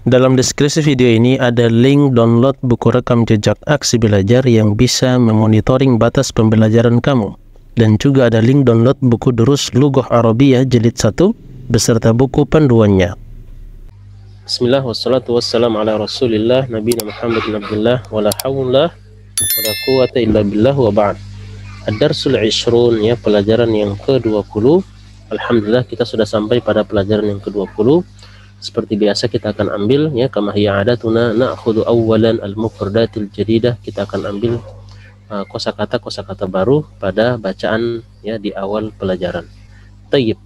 Dalam deskripsi video ini ada link download buku rekam jejak aksi belajar yang bisa memonitoring batas pembelajaran kamu. Dan juga ada link download buku Durus Lughah Arabiyah jilid 1 beserta buku panduannya. Bismillah wassalatu wassalamu ala rasulillah nabiyina Muhammad bin Abdullah wala hawla wala quwata illa billah wa ba'd. Ad-Darsul 20 ya, pelajaran yang ke-20. Alhamdulillah kita sudah sampai pada pelajaran yang ke-20. Seperti biasa kita akan ambil ya, kama hiya adatuna na'khudhu awwalan al-mufradatil jadidah. Kita akan ambil kosakata baru pada bacaan ya di awal pelajaran. Tayyib.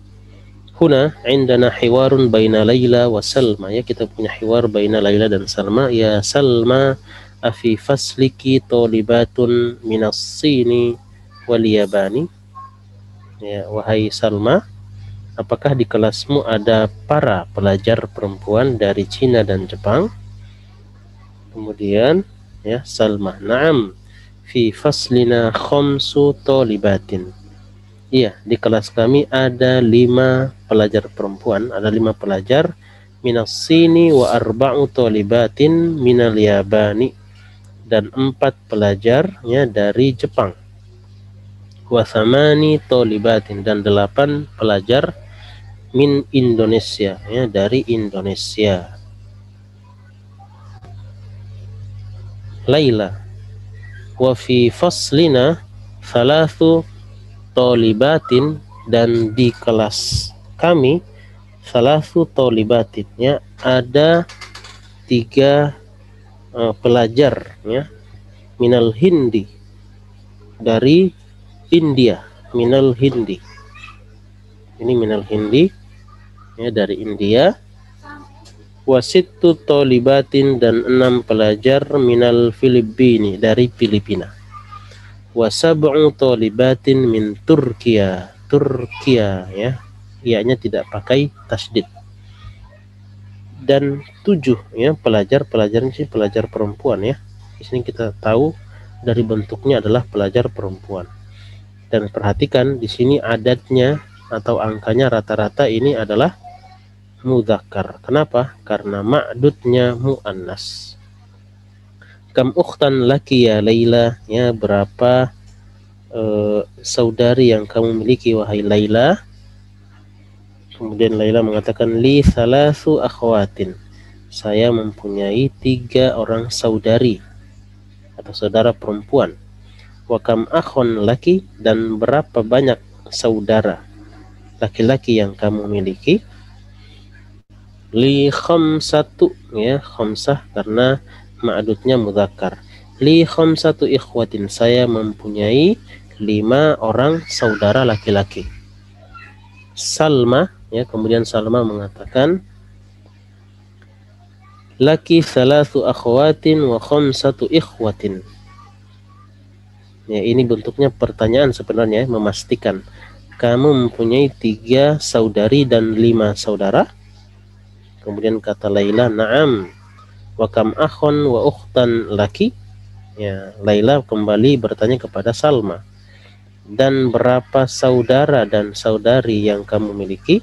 Huna indana hiwarun baina Laila wa Salma, ya kita punya hiwar baina Laila dan Salma. Ya Salma, afi fasliki talibatun minas Sini wal Yabani. Ya wahai Salma, apakah di kelasmu ada para pelajar perempuan dari Cina dan Jepang? Kemudian ya Salma, na'am fi faslina khamsu talibatin. Iya, di kelas kami ada 5 pelajar perempuan, ada 5 pelajar minas Sini wa arba'u talibatin minal Yabani, dan 4 pelajarnya dari Jepang. Wa thamani talibatin, dan 8 pelajar min Indonesia, ya dari Indonesia. Laila, wa fi faslina thalathu talibatin, dan di kelas kami thalathu talibatin, ya ada 3 pelajar ya minal Hindi, dari India. Minal Hindi, ini minal Hindi ya dari India. Wasittu talibatin, dan 6 pelajar minal Filipini, dari Filipina. Wasab'u talibatin min Turkiya, Turkiya ya, ianya tidak pakai tasdid. Dan 7 ya pelajarnya sih pelajar perempuan ya. Di sini kita tahu dari bentuknya adalah pelajar perempuan. Dan perhatikan di sini adatnya atau angkanya rata-rata ini adalah mudzakkar. Kenapa? Karena ma'dudnya muannas. Kam ukhtan laki ya Laila, ya berapa saudari yang kamu miliki wahai Laila? Kemudian Laila mengatakan li thalathu akhwatin, saya mempunyai 3 orang saudari atau saudara perempuan. Wa kam akhon laki, dan berapa banyak saudara laki-laki yang kamu miliki? Li khamsatu, ya khamsah karena ma'dudnya mudzakkar. Li khamsatu ikhwatin, saya mempunyai 5 orang saudara laki-laki. Salma, ya kemudian Salma mengatakan laki thalathu akhwatin wa khamsatu ikhwatin. Ya ini bentuknya pertanyaan sebenarnya, memastikan kamu mempunyai 3 saudari dan 5 saudara. Kemudian kata Laila, na'am. Wa kam akhon wa ukhtan laki. Ya, Laila kembali bertanya kepada Salma, dan berapa saudara dan saudari yang kamu miliki?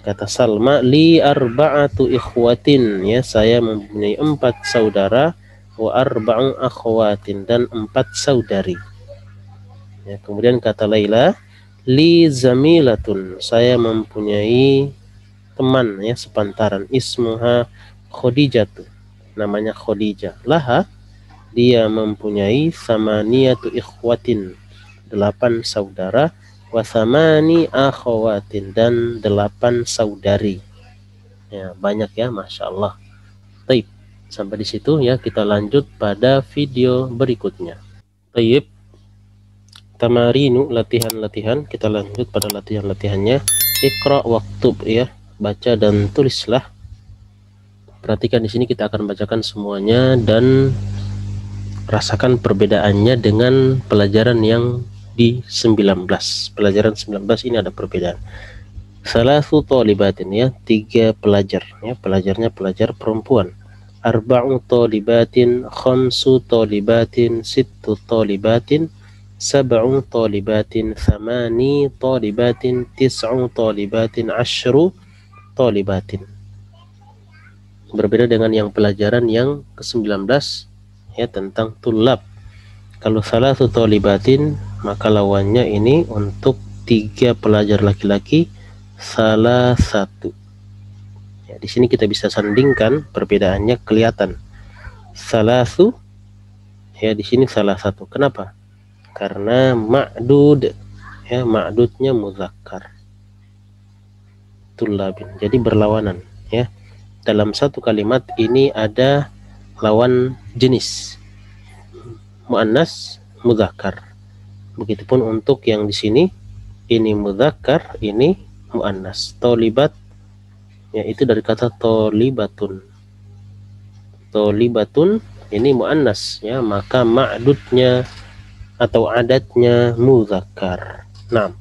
Kata Salma, li arba'atu ikhwatin, ya saya mempunyai 4 saudara, wa arba'u akhwatin, dan 4 saudari. Ya, kemudian kata Laila, li zamilatun, saya mempunyai teman ya sepantaran, ismuha Khadijatu, namanya Khadijah. Laha, dia mempunyai samaniyatu ikhwatin, 8 saudara, wa thamani akhawatin, dan 8 saudari. Ya banyak ya, masya Allah. Taib, sampai di situ ya, kita lanjut pada video berikutnya. Taib, tamarinu, latihan-latihan. Kita lanjut pada latihan-latihannya. Iqra waktub, ya baca dan tulislah. Perhatikan di sini kita akan bacakan semuanya dan rasakan perbedaannya dengan pelajaran yang di 19. Pelajaran 19 ini ada perbedaan. Salathu talibatin, ya 3 pelajar, ya pelajarnya pelajar perempuan. Arba'u talibatin, khamsu talibatin, sittu talibatin, sab'u talibatin, thamani talibatin, tis'u talibatin, ashru talibatin. Berbeda dengan yang pelajaran yang ke-19 ya, tentang tulab. Kalau salah satu tolibatin, maka lawannya ini untuk 3 pelajar laki-laki salah satu. Ya, di sini kita bisa sandingkan, perbedaannya kelihatan. Salasu ya, di sini salah satu. Kenapa? Karena ma'dud ya, ma'dudnya muzakkar tulabin. Jadi berlawanan ya. Dalam satu kalimat ini ada lawan jenis, muannas, muzakkar. Begitupun untuk yang di sini, ini muzakkar, ini muannas. Tolibat yaitu dari kata tolibatun. Tolibatun ini muannas ya, maka ma'dudnya atau adatnya muzakkar. Nah,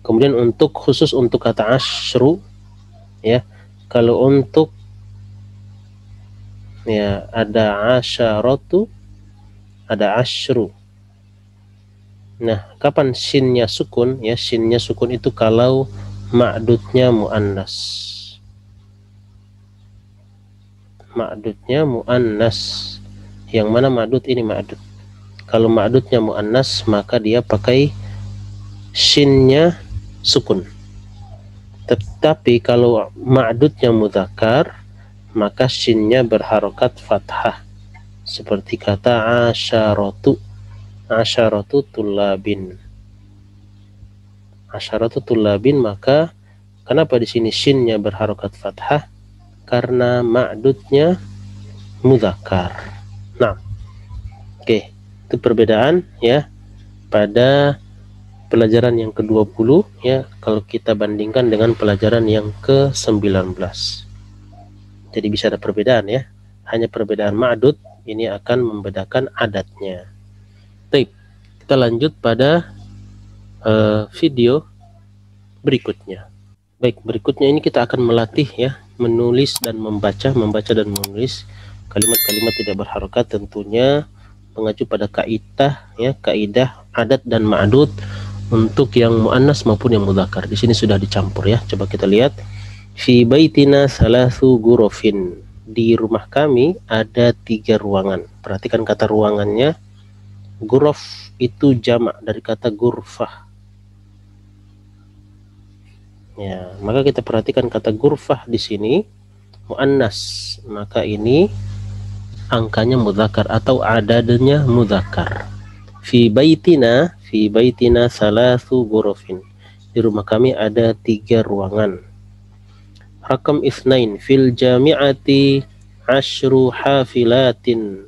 kemudian untuk khusus untuk kata asyru ya, kalau untuk ya ada asyaratu, ada asyru. Nah, kapan shinnya sukun ya? Shinnya sukun itu kalau ma'dudnya muannas. Ma'dudnya muannas. Yang mana ma'dud ini ma'dud? Kalau ma'dudnya muannas, maka dia pakai shinnya sukun. Tetapi kalau ma'dudnya mudzakkar, maka shinnya berharokat fathah. Seperti kata asyaratu. Asyaratu tulabin. Asyaratu tulabin, maka kenapa di sini shinnya berharokat fathah? Karena ma'dudnya mudzakkar. Nah, oke, itu perbedaan ya pada pelajaran yang ke-20 ya, kalau kita bandingkan dengan pelajaran yang ke-19. Jadi bisa ada perbedaan ya. Hanya perbedaan ma'dud ini akan membedakan adatnya. Baik, kita lanjut pada video berikutnya. Baik, berikutnya ini kita akan melatih ya, menulis dan membaca dan menulis kalimat-kalimat tidak berharokat, tentunya mengacu pada kaidah ya, kaidah adat dan ma'dud untuk yang muannas maupun yang mudzakkar. Di sini sudah dicampur ya. Coba kita lihat. Fi baitina salasu gurofin. Di rumah kami ada 3 ruangan. Perhatikan kata ruangannya. Gurof itu jamak dari kata gurfah. Ya, maka kita perhatikan kata gurfah di sini muannas, maka ini angkanya mudzakkar atau adadnya mudzakkar. Fi baitina salasu gurofin. Di rumah kami ada 3 ruangan. Rakam isnain fil jami'ati asyru hafilatin.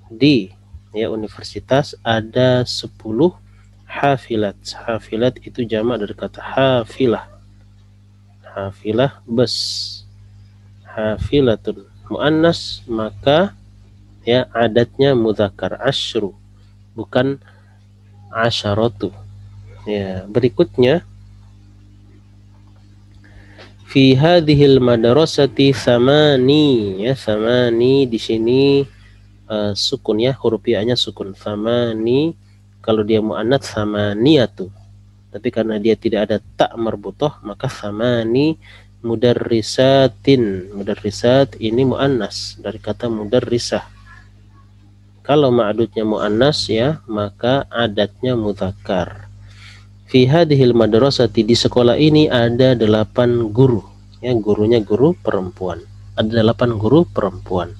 Di ya universitas ada 10 hafilat. Hafilat itu jamak dari kata hafilah. Hafilah bus. Hafilatun muannas, maka ya adatnya mudzakkar asyru, bukan asyaratu. Ya, berikutnya fi hadhil madrasati samani ya, samani di sini sukun ya, huruf ya-nya sukun. Samani kalau dia muannats samaniyatu, tapi karena dia tidak ada tak marbutoh, maka samani mudarrisatin. Mudarrisat ini muannas dari kata mudarrisah. Kalau ma'dudnya muannas ya, maka adatnya mudzakkar. Fi hadhil madrasati, di sekolah ini ada 8 guru ya, gurunya guru perempuan. Ada 8 guru perempuan.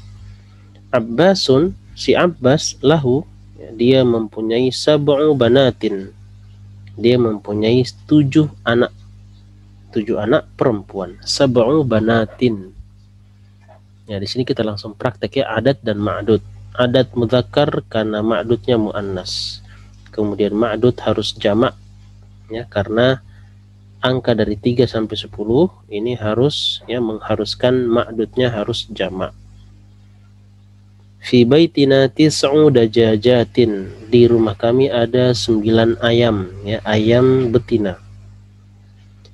Abbasun, si Abbas, lahu ya, dia mempunyai sab'u banatin. Dia mempunyai 7 anak. 7 anak perempuan. Sab'u banatin. Ya, di sini kita langsung praktek ya, adat dan ma'dud. Adat mudzakkar karena ma'dudnya muannas. Kemudian ma'dud harus jamak ya, karena angka dari 3 sampai 10 ini harus ya, mengharuskan ma'dudnya harus jamak. Fi baitina tis'u dajajatin. Di rumah kami ada 9 ayam ya, ayam betina.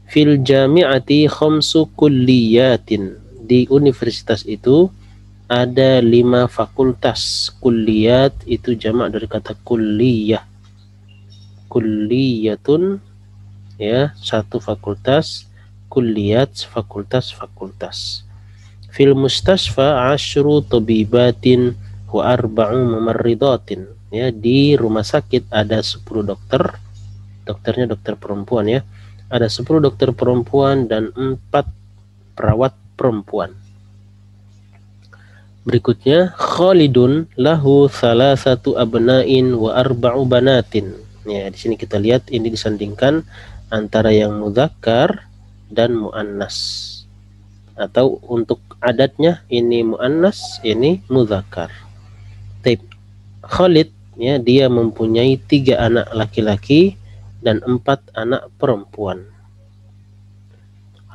Fil jami'ati khamsu kulliyatin. Di universitas itu ada 5 fakultas. Kulliyat itu jamak dari kata kulliyah. Kulliyatun ya, 1 fakultas. Kulliyat fakultas-fakultas. Fil mustashfa asyru tabibatin wa arba'u mumarridatin. Ya, di rumah sakit ada 10 dokter. Dokternya dokter perempuan ya. Ada 10 dokter perempuan dan 4 perawat perempuan. Berikutnya, Khalidun lahu thalathatu abna'in wa arba'u banatin. Ya, di sini kita lihat ini disandingkan antara yang mudzakkar dan muannas. Atau untuk adatnya ini muannas, ini mudzakkar. Taib. Khalid ya, dia mempunyai 3 anak laki-laki dan 4 anak perempuan.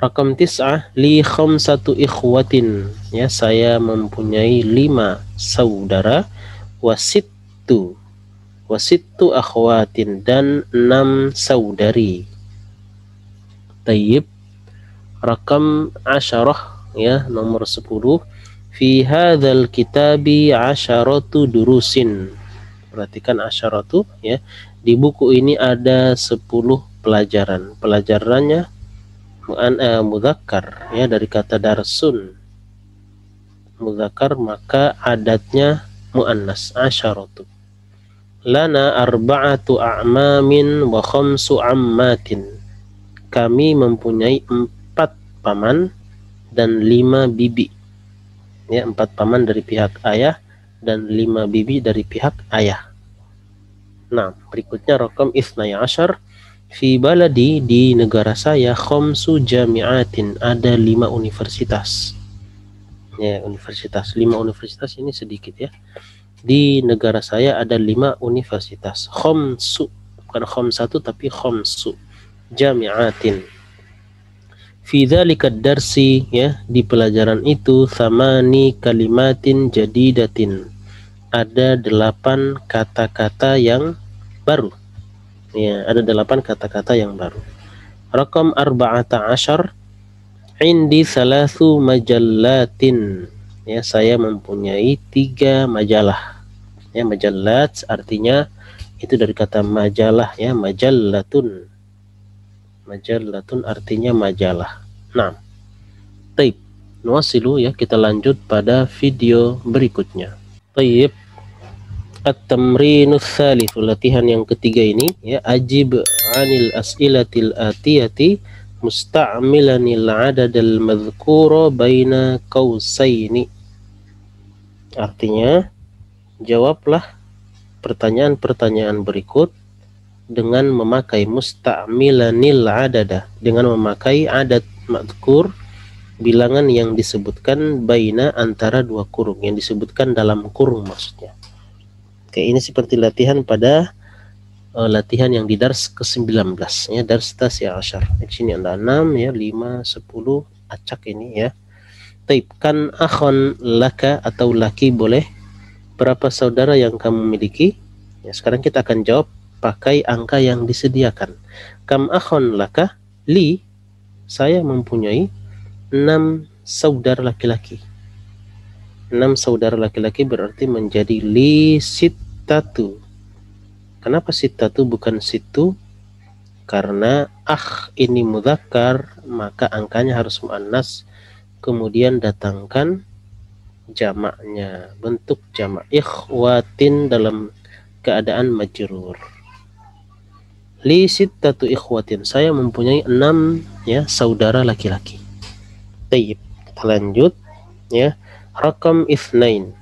Rakam 9, li khamsatu ikhwatin. Ya, saya mempunyai 5 saudara, wasittu akhwatin, dan 6 saudari. Tayyib. Rakam 10, ya, nomor 10. Fi hadzal kitabi 10 durusin. Perhatikan 10 ya. Di buku ini ada 10 pelajaran. Pelajarannya mudzakkar ya, dari kata darsun. Mudzakkar maka adatnya muannas, 10. Lana arba'atu a'mamin wa khamsu ammatin. Kami mempunyai 4 paman dan 5 bibi. Ya, 4 paman dari pihak ayah dan 5 bibi dari pihak ayah. Nah, berikutnya rakam 12. Fi baladi, di negara saya, khamsu jami'atin, ada 5 universitas. Ya, universitas. 5 universitas ini sedikit ya. Di negara saya ada 5 universitas. Khamsu, bukan khamsatu tapi khamsu jami'atin. Fi dzalika darsi, ya, di pelajaran itu, thamani kalimatin jadidatin, ada 8 kata-kata yang baru. Ya, ada 8 kata-kata yang baru. Rakam 14, indi salasu majallatin. Ya, saya mempunyai 3 majalah. Ya, majallat artinya itu dari kata majalah ya, majallatun. Majallatun artinya majalah. Nah, taib. Nuwasilu ya, kita lanjut pada video berikutnya. Taib. At-tamrinus tsalits, latihan yang ketiga ini ya, ajib 'anil as'ilatil atiyati musta'milanil 'adadal madhkura baina qausaini. Artinya, jawablah pertanyaan-pertanyaan berikut dengan memakai musta'milanil 'adada, dengan memakai adad madhkur, bilangan yang disebutkan baina, antara 2 kurung, yang disebutkan dalam kurung maksudnya. Oke, ini seperti latihan pada latihan yang di dars ke-19 ya, dars tasya asyar. Di sini ada 6 ya, 5, 10 acak ini ya. Taib. Kan akhon laka, atau laki boleh. Berapa saudara yang kamu miliki? Ya, sekarang kita akan jawab pakai angka yang disediakan. Kam akhon laka, li, saya mempunyai 6 saudara laki-laki. 6 saudara laki-laki berarti menjadi li sittatu. Kenapa sittatu bukan situ? Karena ini mudzakkar, maka angkanya harus muannas. Kemudian datangkan jamaknya, bentuk jamak. Ikhwatin dalam keadaan majrur. Li sittatu ikhwatin, saya mempunyai 6 ya saudara laki-laki. Tayyib, kita lanjut ya. Rakam 2,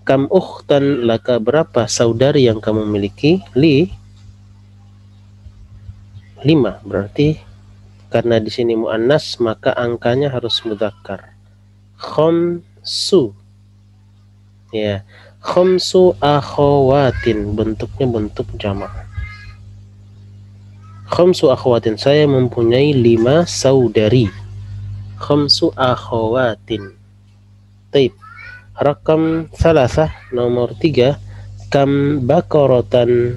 kam ukhtan laka, berapa saudari yang kamu miliki? Li 5, berarti karena di sini muannas maka angkanya harus mudzakkar. Khamsu ya, khamsu akhawatin, bentuknya bentuk jamak. Khamsu akhawatin, saya mempunyai 5 saudari. Khamsu akhawatin. Taib. Rakam 3, nomor 3, kam bakorotan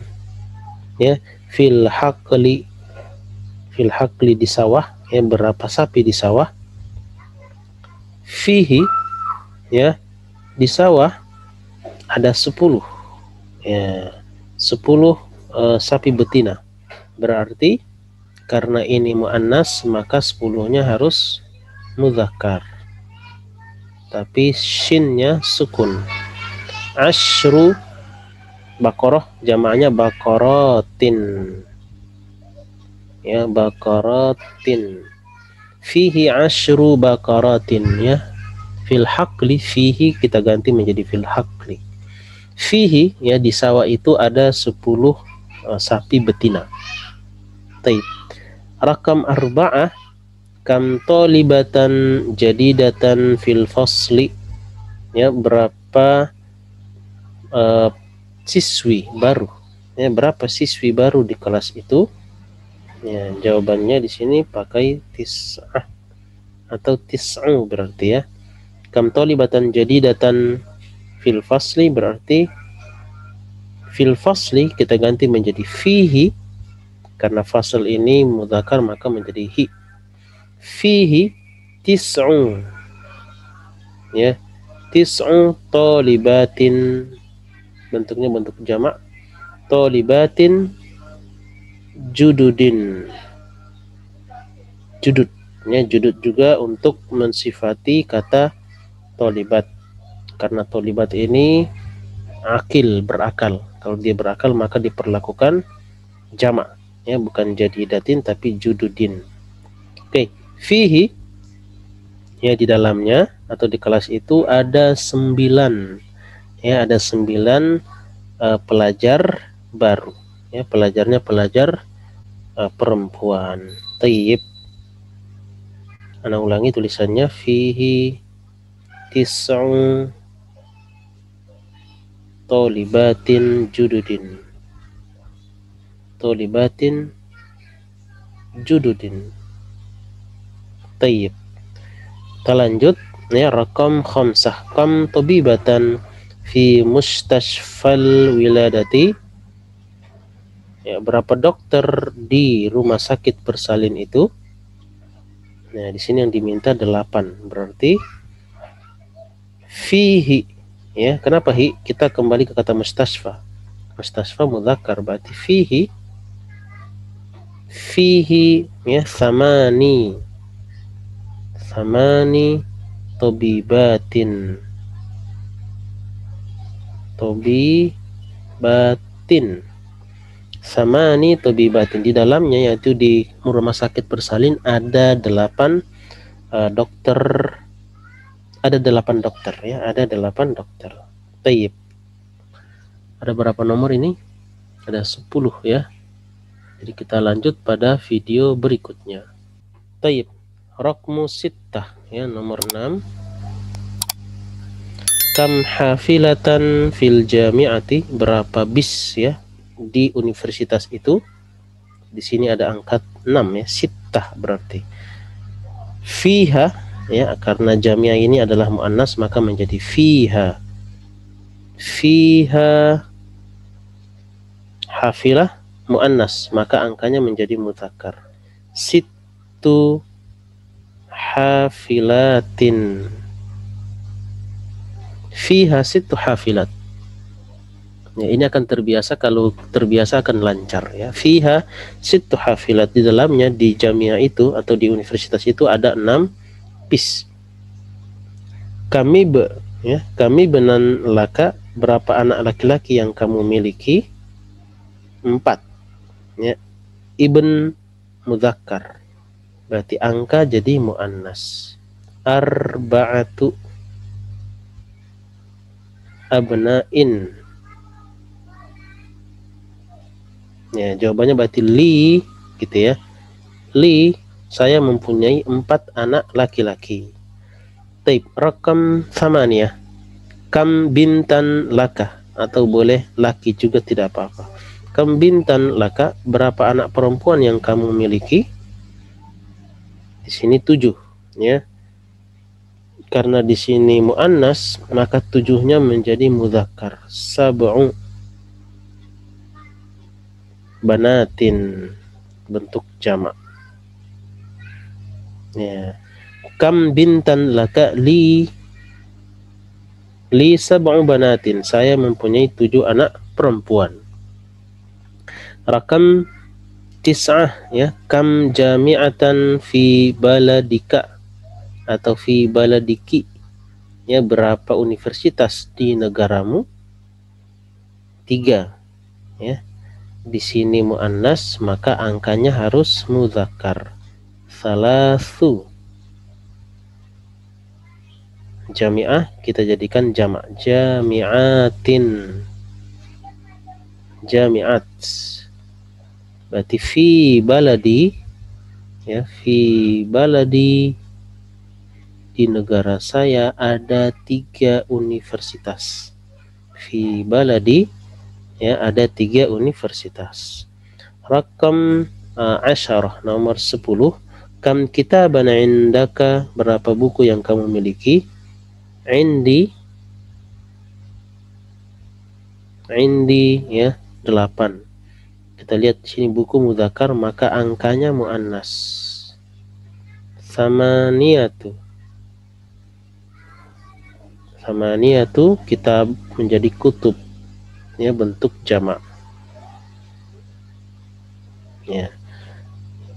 ya, fil haqli di sawah ya, berapa sapi di sawah. Fihi ya, di sawah ada 10 ya, 10 sapi betina. Berarti karena ini muannas maka 10-nya harus mudzakkar. tapi shinnya sukun. Ashru Baqarah jamaknya baqaratin. Ya, baqaratin. Fihi ashru baqaratin ya. Fil haqli, fihi kita ganti menjadi fil haqli. Fihi ya, di sawah itu ada 10 sapi betina. Taib. Rakam arba'ah, kam talibatan jadidatan fil fasli. Ya, berapa siswi baru? Ya, berapa siswi baru di kelas itu? Ya, jawabannya di sini pakai tis'ah atau tis'u berarti ya. Kam talibatan jadidatan fil fasli berarti fil fasli kita ganti menjadi fihi, karena fasl ini mudzakkar maka menjadi hi. Fihi tis'u ya, tis'u talibatin, bentuknya bentuk jamak, talibatin jududin. Judud ya, judud juga untuk mensifati kata tolibat, karena tolibat ini akil, berakal. Kalau dia berakal maka diperlakukan jamak ya, bukan jadidatin tapi jududin. Oke, fihi ya, di dalamnya atau di kelas itu ada 9 ya, ada 9 pelajar baru ya, pelajarnya pelajar perempuan. Tayyib, ana ulangi tulisannya, fihi tis'u tolibatin jududin. Tolibatin jududin. Tayyib. Kita lanjut ya, rakam khamsah, kam tabibatan fi mustashfal wiladati. Ya, berapa dokter di rumah sakit bersalin itu? Nah, di sini yang diminta 8, berarti fihi ya. Kenapa hi? Kita kembali ke kata mustashfa. Mustashfa mudzakkar, berarti fihi ya, samani tabibatin samani tabibatin. Di dalamnya, yaitu di rumah sakit bersalin ada 8 dokter. Ada 8 dokter ya, ada 8 dokter. Tayyib. Ada berapa nomor ini? Ada 10 ya. Jadi kita lanjut pada video berikutnya. Tayyib. Rakmu sittah ya, nomor 6. Kam hafilatan fil jami'ati, berapa bis ya di universitas itu? Di sini ada angka 6 ya, sittah berarti. Fiha ya, karena jami'ah ini adalah muannas maka menjadi fiha. Fiha hafilah muannas maka angkanya menjadi mudzakkar. Sittu hafilatin. Fiha sittu hafilat. Ya, ini akan terbiasa, kalau terbiasa akan lancar ya. Fiha sittu hafilat, di dalamnya di jami'ah itu atau di universitas itu ada 6 bis. Kami benan laka, berapa anak laki-laki yang kamu miliki? 4 ya. Ibn mudzakkar, berarti angka jadi muannas. Arba'atu abna'in ya, jawabannya berarti li gitu ya. Li, saya mempunyai 4 anak laki-laki. Taib. Rakam thamaniyah, kam bintan laka, atau boleh laki juga tidak apa-apa. Kam bintan laka, berapa anak perempuan yang kamu miliki? Di sini 7 ya. Karena di sini muannas maka 7-nya menjadi mudzakkar. Sab'u banatin, bentuk jamak. Ya. Kam bintan laka, li sab'u banatin, saya mempunyai 7 anak perempuan. Rakam tis'ah ya, kam jami'atan fi baladika atau fi baladiki, Ya, berapa universitas di negaramu? 3. Ya, di sini muannas, maka angkanya harus mudzakkar. Salasu. Jami'ah kita jadikan jamak. Jami'atin. Jami'at. Berarti fi baladi, ya, fi baladi, di negara saya ada 3 universitas. Fi baladi, ya, ada 3 universitas. Rakam asyarah, nomor 10. Kam kitaban indaka, berapa buku yang kamu miliki? Indi, ya, 8. Kita lihat di sini buku mudzakkar, maka angkanya muannas. Samaniyatu. Samaniyatu kitab menjadi kutub, ya, bentuk jamak. Ya.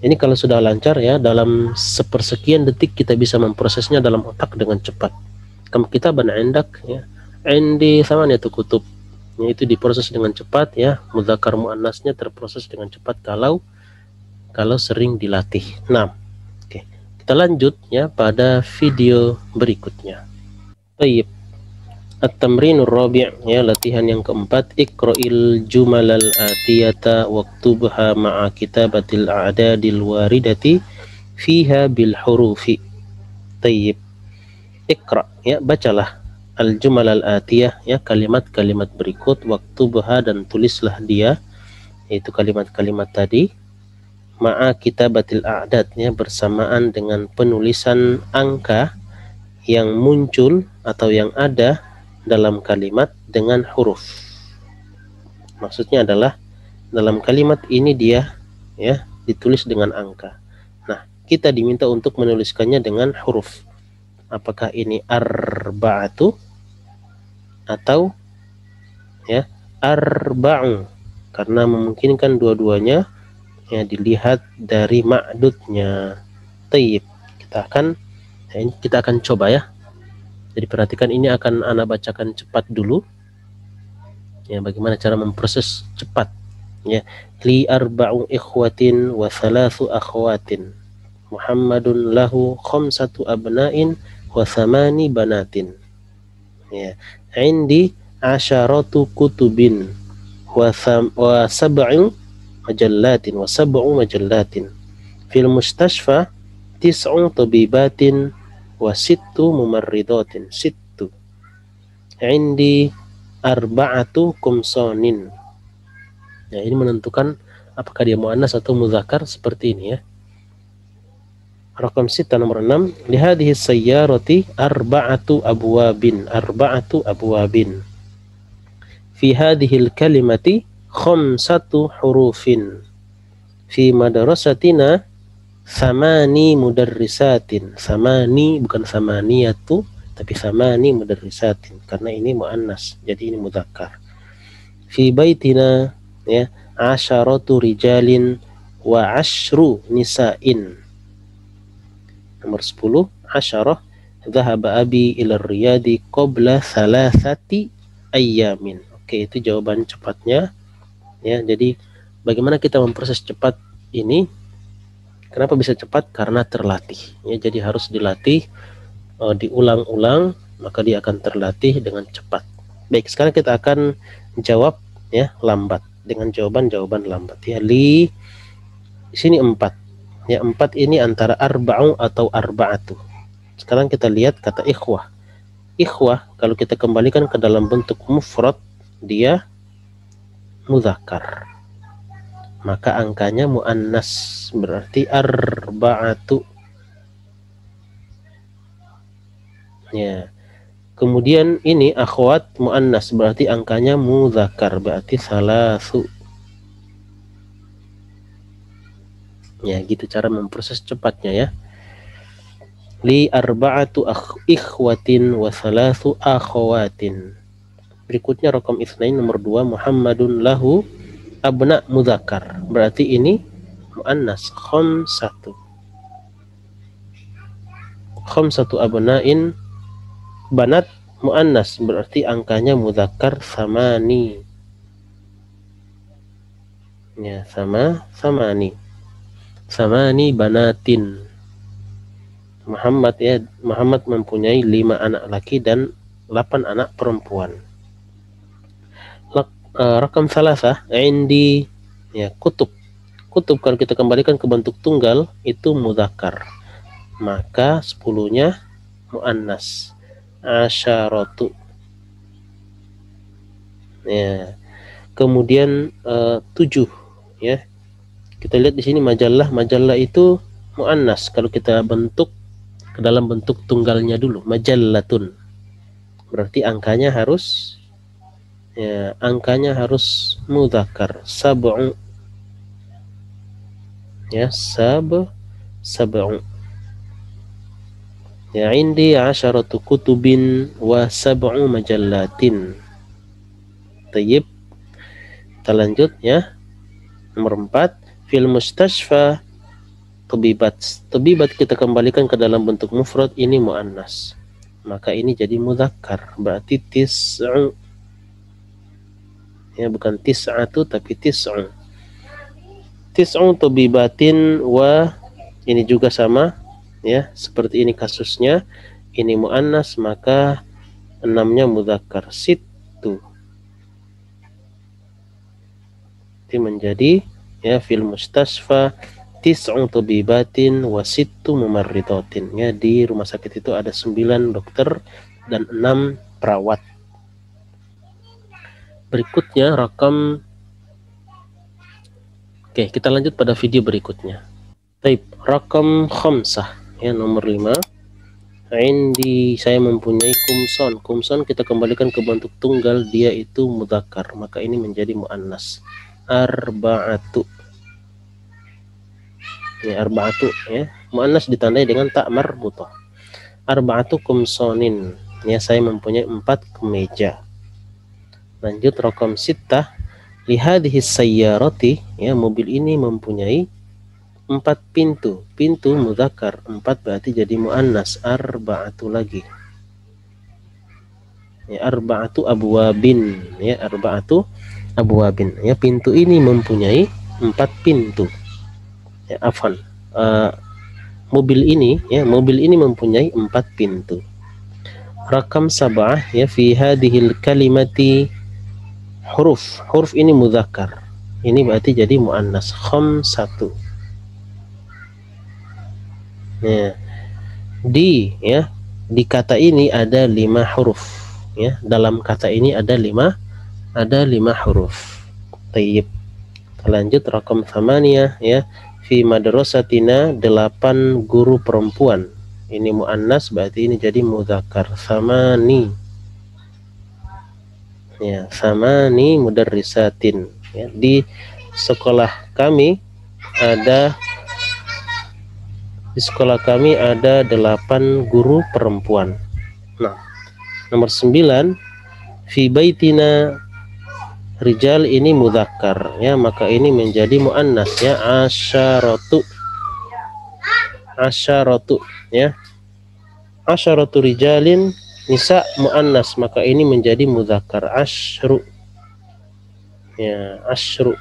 Ini kalau sudah lancar, ya, dalam sepersekian detik kita bisa memprosesnya dalam otak dengan cepat. Kam kitaban indak, ya. Indi samaniyatu kutub. Ya, itu diproses dengan cepat, ya. Mudzakkar muannasnya terproses dengan cepat kalau sering dilatih. 6. Oke. Kita lanjut, ya, pada video berikutnya. Baik. At-tamrinur rabi', ya, latihan yang keempat. Iqra'il jumalal atiyata waktubha ma'a kitabatil a'dadil waridati fiha bil hurufi. Tayyib. Iqra', ya, bacalah al-jumal al-atiyah, ya, kalimat-kalimat berikut, waktubha, dan tulislah dia, yaitu kalimat-kalimat tadi, ma'a kitabatil a'dad, ya, bersamaan dengan penulisan angka yang muncul atau yang ada dalam kalimat dengan huruf. Maksudnya adalah dalam kalimat ini dia, ya, ditulis dengan angka. Nah, kita diminta untuk menuliskannya dengan huruf. Apakah ini arba'atu atau, ya, arba'u, karena memungkinkan dua-duanya, ya, dilihat dari ma'dudnya. Tayyib. Kita akan coba, ya. Jadi perhatikan, ini akan ana bacakan cepat dulu, ya, bagaimana cara memproses cepat, ya. Li arba'u ikhwatin wa thalathu akhwatin. Muhammadun lahu khamsatu abna'in wa thamani banatin. Ya. Indi asyaratu kutubin wa sab'u majallatin. Fil mustashfa tis'u tabibatin wa sittu mumarridatin. Sittu. Indi arba'atu kumsonin. Ya, ini menentukan apakah dia muannas atau mudzakkar, seperti ini, ya. Rakam 6, nomor 6. Lihadhihi sayyarati arba'atu abwabin. Arba'atu abwabin. Fi hadhil kalimati khamsatu hurufin. Fi madrasatina samani mudarrisatin. Samani, bukan samaniyatu, tapi samani mudarrisatin, karena ini muannas, jadi ini mudzakkar. Fi baitina, ya, asyaratu rijalin wa ashru nisa'in. Nomor 10. Asyarah. Dhahaba abi ila riyadi qabla thalathati ayyamin. Oke, itu jawaban cepatnya, ya. Jadi bagaimana kita memproses cepat ini? Kenapa bisa cepat? Karena terlatih, ya. Jadi harus dilatih, diulang-ulang, maka dia akan terlatih dengan cepat. Baik, sekarang kita akan jawab, ya, lambat dengan jawaban-jawaban lambat, ya. Di sini 4, ya. 4 ini antara arba'u atau arba'atu. Sekarang kita lihat kata ikhwah. Ikhwah kalau kita kembalikan ke dalam bentuk mufrad, dia mudzakkar, maka angkanya muannas, berarti arba'atu, ya. Kemudian ini akhwat muannas, berarti angkanya mudzakkar, berarti salasu. Ya, gitu cara memproses cepatnya, ya. Li arba'atu ikhwatin wa salasu akhawatin. Berikutnya rakam itsnain, nomor 2. Muhammadun lahu abna mudzakkar, berarti ini muannas. Khamsatu abna'in Banat muannas berarti angkanya mudzakkar samani. Ya, samani. Samani banatin. Muhammad ya, Muhammad mempunyai 5 anak laki dan 8 anak perempuan. Rakam salasah indi ya kutub. Kutub kalau kita kembalikan ke bentuk tunggal itu mudzakkar. Maka 10-nya muannas. Asyaratu. Ya. Kemudian 7 ya. Kita lihat di sini majalah. Majalah itu muannas kalau kita bentuk ke dalam bentuk tunggalnya dulu, majallatun. Berarti angkanya harus mudzakkar. Sab'u ya, sab'u. Ya, indi 'asharatu kutubin wa sab'u majallatin. Tayyib. Kita lanjut ya. Nomor 4, fil mustashfa tabibat. Tabibat kita kembalikan ke dalam bentuk mufrad, ini muannas. Maka ini jadi mudzakkar, berarti tis'u. Ya, bukan tis'atu tapi tis'u. Tis'u tabibatin wa, ini juga sama ya, seperti ini kasusnya. Ini muannas maka 6-nya mudzakkar. Sittu. Itu menjadi ya fil mustasfa tis'u tabibatin wa sittu mumarridatin. Ya, di rumah sakit itu ada 9 dokter dan 6 perawat. Berikutnya rakam. Oke, kita lanjut pada video berikutnya. Taib, rakam khamsah ya, nomor 5. Indi, saya mempunyai kumson. Kumson kita kembalikan ke bentuk tunggal, dia itu mudzakkar, maka ini menjadi muannas. Arba'atu. Ya, arba'atu ya. Muannas ditandai dengan ta marbutah. Arba'atu kumsonin. Ya, saya mempunyai 4 kemeja. Lanjut rakam sittah. Lihadhihi sayyarati, ya, mobil ini mempunyai 4 pintu. Pintu mudzakkar, 4 berarti jadi muannas. Arba'atu lagi. Ya, arba'atu abwabin. Ya, arba'atu abwabin. Ya, pintu ini mempunyai 4 pintu. Ya, afwan. Mobil ini mempunyai 4 pintu. Rakam sab'ah ya, fi hadhil kalimati huruf. Huruf ini mudzakkar. Ini berarti jadi muannas. Khamsatu. Ya. Di kata ini ada 5 huruf. Ya, dalam kata ini ada 5 huruf. Tayyib. Kita lanjut rakam 8 ya. Fi madrasatina 8 guru perempuan. Ini muannas berarti ini jadi mudzakkar. Samani. Ya, samani mudarrisatin. Ya, di sekolah kami ada 8 guru perempuan. Nah, nomor 9, fi baitina rijal, ini mudzakkar ya, maka ini menjadi muannas ya. Asyaratu ya. Asyaratu rijalin nisa muannas, maka ini menjadi mudzakkar. Asyru ya, asyru.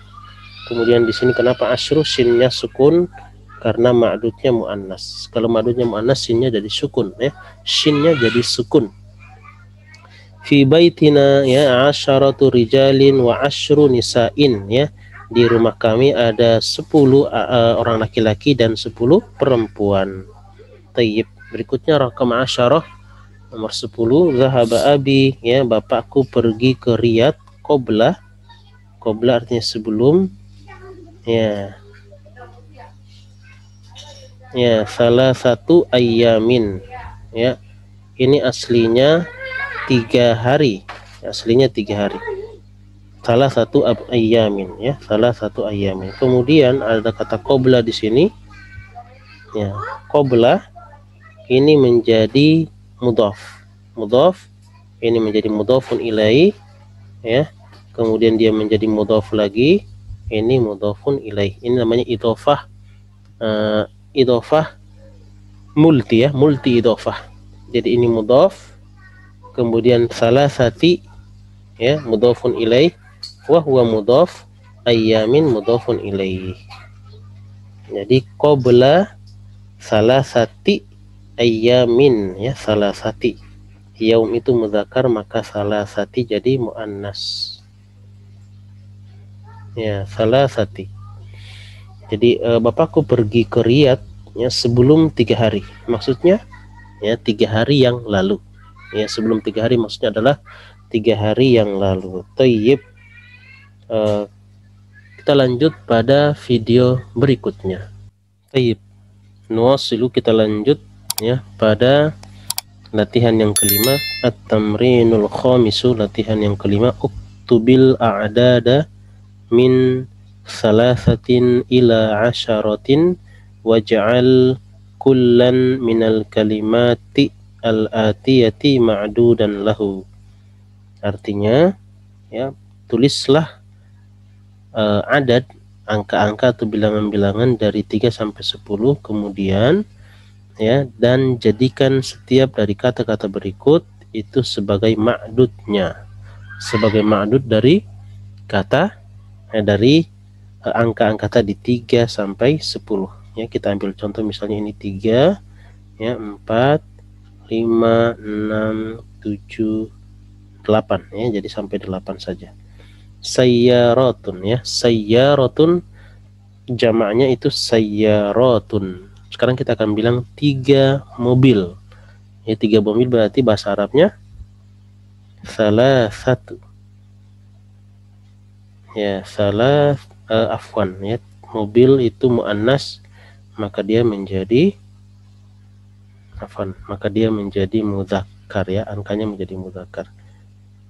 Kemudian di sini kenapa asyru, sinnya sukun karena ma'dudnya muannas. Kalau ma'dudnya muannas sinnya jadi sukun ya, sinnya jadi sukun. Fi baitina ya, asyaratu rijalin wa asyru nisa'in ya. Di rumah kami ada 10 orang laki-laki dan 10 perempuan. Tayyib. Berikutnya rakam asyarah nomor 10. Zahaba abi ya, bapakku pergi ke Riyadh. Qobla artinya sebelum ya. Ya, salah satu ayamin ya. Ini aslinya 3 hari. Aslinya 3 hari. Salah satu ayamin ya, salah satu ayamin. Kemudian ada kata qobla di sini. Ya, qobla ini menjadi mudhaf. Mudhaf ini menjadi mudhafun ilaih ya. Kemudian dia menjadi mudhaf lagi. Ini mudhafun ilaih. Ini namanya idhofah. Idhofah multi ya, multi idhofah. Jadi ini mudhaf, kemudian salasati ya mudhafun ilaih, wa huwa mudhaf, ayyamin mudhafun ilaih. Jadi qabla salasati ayyamin ya, salasati. Yaum itu mudzakkar, maka salasati jadi muannas. Ya, salasati. Jadi bapakku pergi ke Riyadh ya sebelum 3 hari. Maksudnya ya 3 hari yang lalu. Ya, sebelum 3 hari maksudnya adalah 3 hari yang lalu. Thayyib. Kita lanjut pada video berikutnya. Thayyib. Nuwasilu, kita lanjut ya pada latihan yang kelima. At-tamrinul khamisu, latihan yang kelima. Uktubil a'dada min salasatin ila asyaratin waj'al kullan minal kalimati al-atiyati ma'dudan lahu. Artinya ya, tulislah adad angka-angka atau bilangan-bilangan dari 3 sampai 10, kemudian ya, dan jadikan setiap dari kata-kata berikut itu sebagai ma'dudnya, sebagai ma'dud dari kata dari angka-angka tadi 3 sampai 10 ya. Kita ambil contoh misalnya ini 3 ya, 4 5 6 7 8 ya, jadi sampai 8 saja. Sayyaratun ya, sayyaratun jamaknya itu sayyaratun. Sekarang kita akan bilang 3 mobil ya, 3 mobil berarti bahasa Arabnya salasatu ya, afwan ya, mobil itu muannas, maka dia menjadi mudzakkar ya, angkanya menjadi mudzakkar.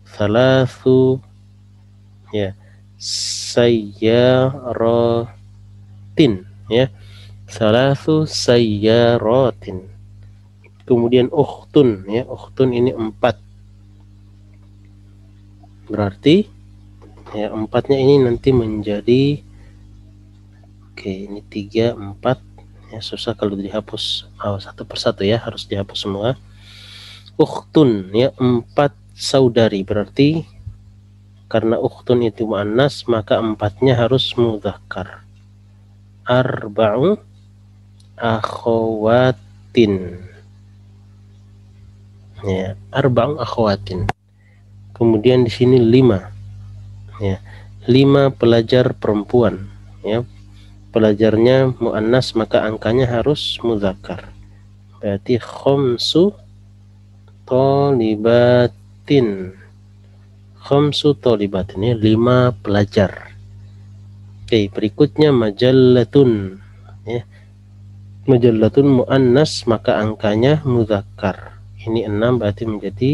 Salasu ya, sayyaratin ya, salasu sayyaratin. Kemudian ukhtun ya, ukhtun ini 4, berarti ya 4-nya ini nanti menjadi ini 3 4 ya, susah kalau dihapus satu persatu ya, harus dihapus semua. Ukhtun ya, 4 saudari, berarti karena ukhtun itu muannas maka 4-nya harus mudzakkar. Arba'u akhawatin ya, arba'u akhawatin. Kemudian di sini 5 ya, 5 pelajar perempuan ya, pelajarnya muannas maka angkanya harus mudzakkar, berarti khamsu thalibatin, khamsu thalibatin ya, 5 pelajar. Oke, berikutnya majallatun ya, majallatun muannas maka angkanya mudzakkar, ini 6 berarti menjadi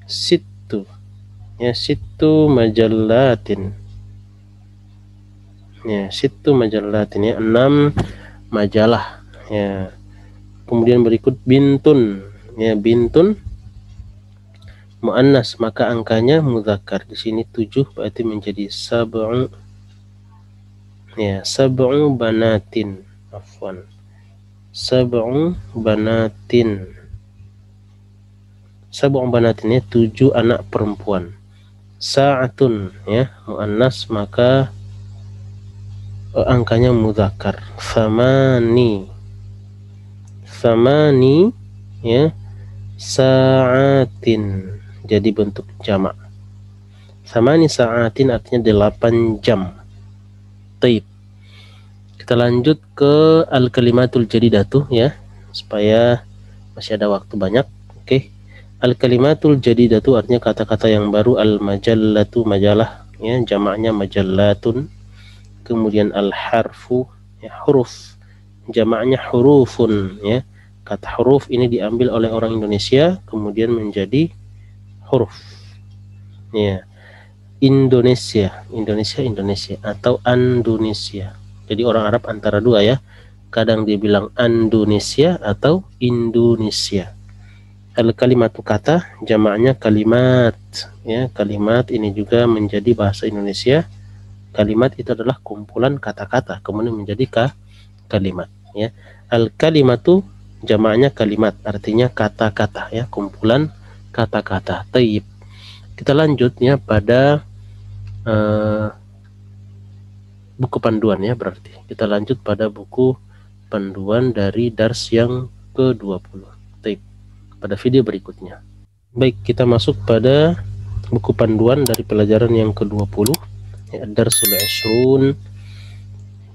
sittu ya, sittu majallatin ya, sittu majallatin ya, 6 majalah ya. Kemudian berikut bintun ya, bintun muannas maka angkanya mudzakkar, di sini 7 berarti menjadi sab'u ya, sab'u banatin, afwan, sab'u banatin, sab'u banatin ya, 7 anak perempuan. Sa'atun ya, muannas maka angkanya mudzakkar. Samani ya, sa'atin jadi bentuk jamak. Samani sa'atin artinya 8 jam. Taib. Kita lanjut ke al-kalimatul jadidatu ya, supaya masih ada waktu banyak. Oke. Al-kalimatul jadidatu artinya kata-kata yang baru. Al-majallatu majalah ya, jamaknya majallatun. Kemudian al-harfu ya, huruf, jamaknya hurufun ya. Kata huruf ini diambil oleh orang Indonesia kemudian menjadi huruf ya. Indonesia atau Indonesia. Jadi orang Arab antara dua ya, kadang dia bilang Indonesia atau Indonesia. Al-kalimatu kata, jamaknya kalimat ya. Kalimat ini juga menjadi bahasa Indonesia. Kalimat itu adalah kumpulan kata-kata kemudian menjadi kalimat ya. Al-kalimatu jamaknya kalimat, artinya kata-kata ya, kumpulan kata-kata. Taib. Kita lanjutnya pada buku panduan ya, berarti kita lanjut pada buku panduan dari dars yang ke-20. Taib. Pada video berikutnya. Baik, kita masuk pada buku panduan dari pelajaran yang ke-20 ya, Darsul Ishrun.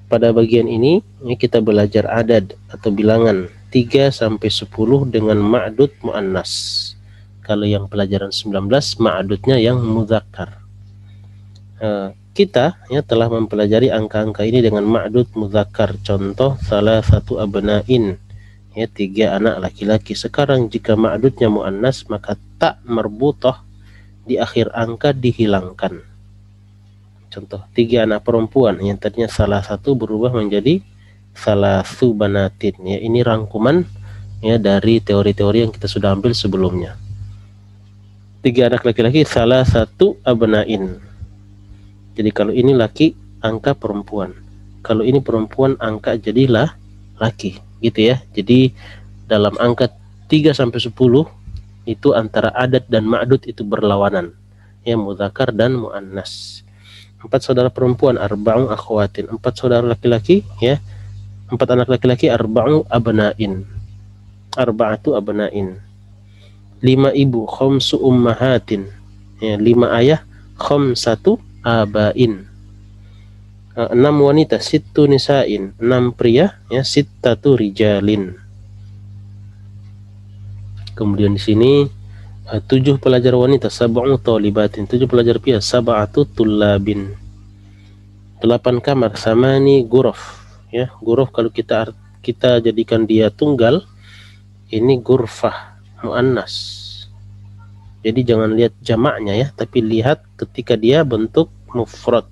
Pada bagian ini ya, kita belajar adad atau bilangan 3 sampai 10 dengan ma'dud muannas. Kalau yang pelajaran 19 ma'dudnya yang mudzakkar. Kita ya telah mempelajari angka-angka ini dengan ma'dud mudzakkar. Contoh salah satu abna'in ya, 3 anak laki-laki. Sekarang jika ma'dudnya muannas maka tak marbutah di akhir angka dihilangkan. Contoh 3 anak perempuan yang tadinya salah satu berubah menjadi salasu banatin ya. Ini rangkuman ya dari teori-teori yang kita sudah ambil sebelumnya. 3 anak laki-laki salah satu abna'in. Jadi kalau ini laki angka perempuan, kalau ini perempuan angka jadilah laki gitu ya. Jadi dalam angka 3 sampai 10 itu antara adad dan ma'dud itu berlawanan ya, mudzakkar dan muannas. 4 saudara perempuan arba'u akhwatin, 4 saudara laki-laki ya, 4 anak laki-laki arba'u abna'in, arba'atu abna'in. 5 ibu khamsu ummahatin ya, 5 ayah khamsatu abain. 6 wanita sittu nisa'in, 6 pria ya, sittatu rijalin. Kemudian di sini 7 pelajar wanita sab'u thalibatin, 7 pelajar pria sab'atu tullabin. 8 kamar samani ghuraf ya. Ghuraf kalau kita jadikan dia tunggal ini ghurfah muannas. Jadi jangan lihat jamaknya ya, tapi lihat ketika dia bentuk mufrad.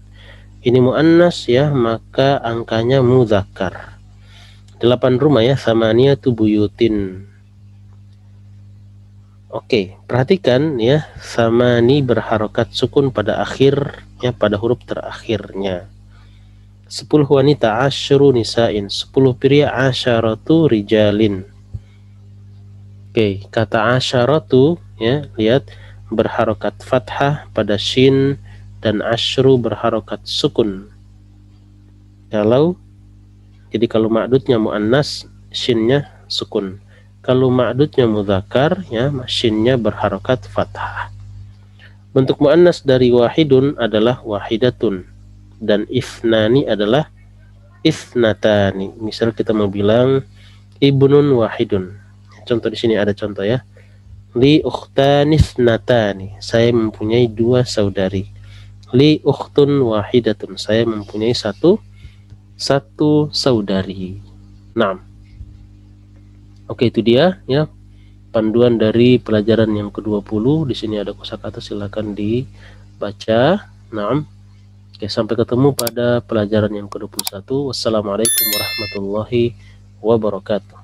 Ini muannas ya, maka angkanya mudzakkar. 8 rumah ya, samaniyatu buyutin. Oke, perhatikan ya, samani berharokat sukun pada akhir ya, pada huruf terakhirnya. 10 wanita asyru nisa'in, 10 pria asyaratu rijalin. Oke, kata asyaratu ya, lihat berharokat fathah pada shin dan asyru berharokat sukun. Jadi kalau ma'dudnya muannas shinnya sukun. Kalau ma'dudnya mudzakkar ya, shinnya berharokat fathah. Bentuk muannas dari wahidun adalah wahidatun dan ifnani adalah ifnatani. Misal kita mau bilang ibnun wahidun. Contoh di sini ada contoh ya. Li ukhtanis natani, saya mempunyai 2 saudari. Li ukhtun wahidatun, saya mempunyai satu saudari. Nah, oke, itu dia ya panduan dari pelajaran yang ke-20. Di sini ada kosakata, silakan dibaca. Nah, oke, sampai ketemu pada pelajaran yang ke-21. Wassalamualaikum warahmatullahi wabarakatuh.